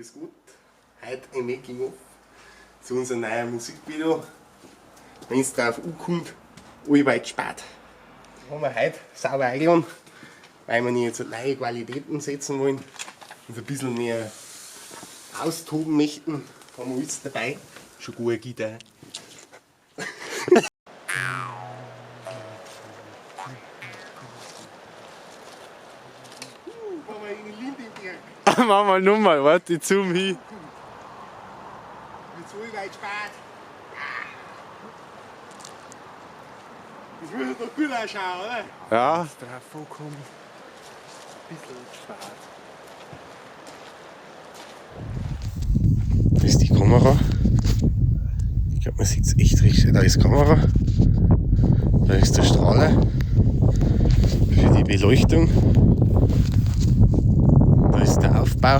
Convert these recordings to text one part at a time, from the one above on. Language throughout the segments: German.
Grüß Gott, heute ein Making-of zu unserem neuen Musikvideo. Wenn's drauf okummt, allweit spät. Da haben wir heute sauber eingeladen, weil wir jetzt neue Qualitäten setzen wollen und ein bisschen mehr austoben möchten. Da haben wir alles dabei, schon gute Gitarre. Mach mal nochmal, warte, ich zoom hin. Jetzt allweit spät. Das würde doch gut ausschauen, oder? Ja. Drauf vorkommen. Ein bisschen spät. Da ist die Kamera. Ich glaube, man sieht es echt richtig. Da ist die Kamera. Da ist der Strahler für die Beleuchtung. Da ist der Aufbau.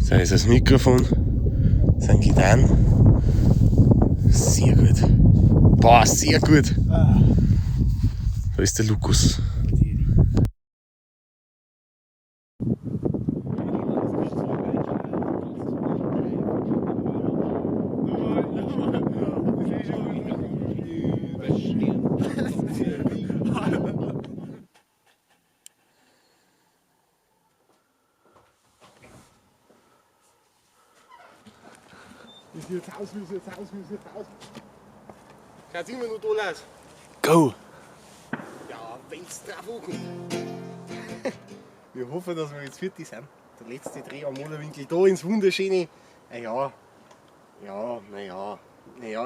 Da ist das Mikrofon. Das sind Gitarren. Sehr gut. Boah, sehr gut. Da ist der Lukas. Wie sieht's aus, wie sieht's aus, wie sieht's aus? Schaut's immer noch toll aus. Go! Ja, wenn's drauf ankommt. Wir hoffen, dass wir jetzt fertig sind. Der letzte Dreh am Molerwinkel da ins wunderschöne. Naja,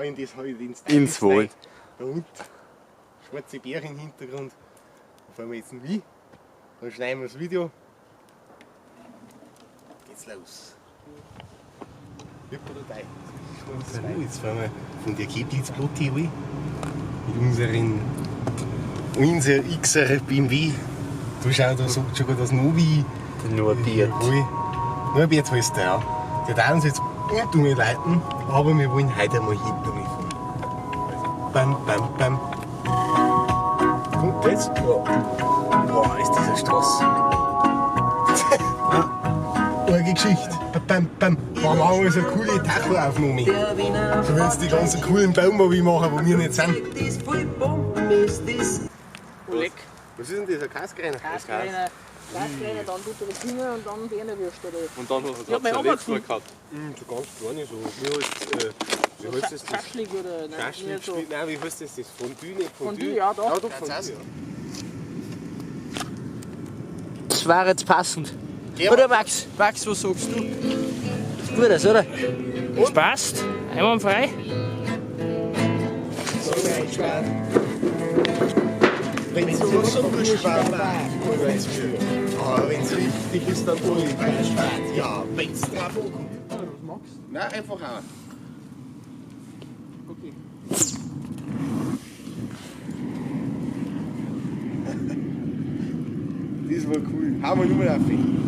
in das halt Ins Wald. Da unten schwarze Berge im Hintergrund. Da fahren wir jetzt in Wien. Dann schneiden wir das Video. Geht's los. Wird dabei. Jetzt fahren wir von der Geblitzplotte an mit unser Xer BMW. Du schau, da sagt schon das Novi. Norbert. Norbert heißt der, ja. Der darf uns jetzt unten leiten, aber wir wollen heute einmal hinter mir fahren. Bam, bam, bam. Kommt das? Ja. Boah, ist diese Straße. Eine Geschichte. Bam, bam. Boah, machen wir so eine coole Tachoaufnahme. So willst du die ganzen coolen Baumarbeiten machen, wo wir nicht sind. Leck. Was ist denn das? Ein Kaskreiner? Kaskreiner, dann tut er die Finger und dann Bernerwürste. Und dann hat Ja, er mein das letzte Mal Oberkund. gehabt. So ganz gar nicht so. Wie heißt das? Schaschlik oder nein, Schaschlik nicht so. spielt, nein, wie heißt das? Fondue, nicht Fondue, ja, doch. Ja, doch, Fondue. Das war jetzt passend. Ja. Oder Max, was sagst du? Ist gut, das, oder? Das passt. Einwandfrei. So ein Spaß. Wenn es so viel Spaß macht, wenn es richtig ist, dann hol ich keinen Spaß. Ja, wenn es drauf ankommt. Was magst du? Nein, einfach auch. Okay. Das war cool. Hau mal nur auf hin.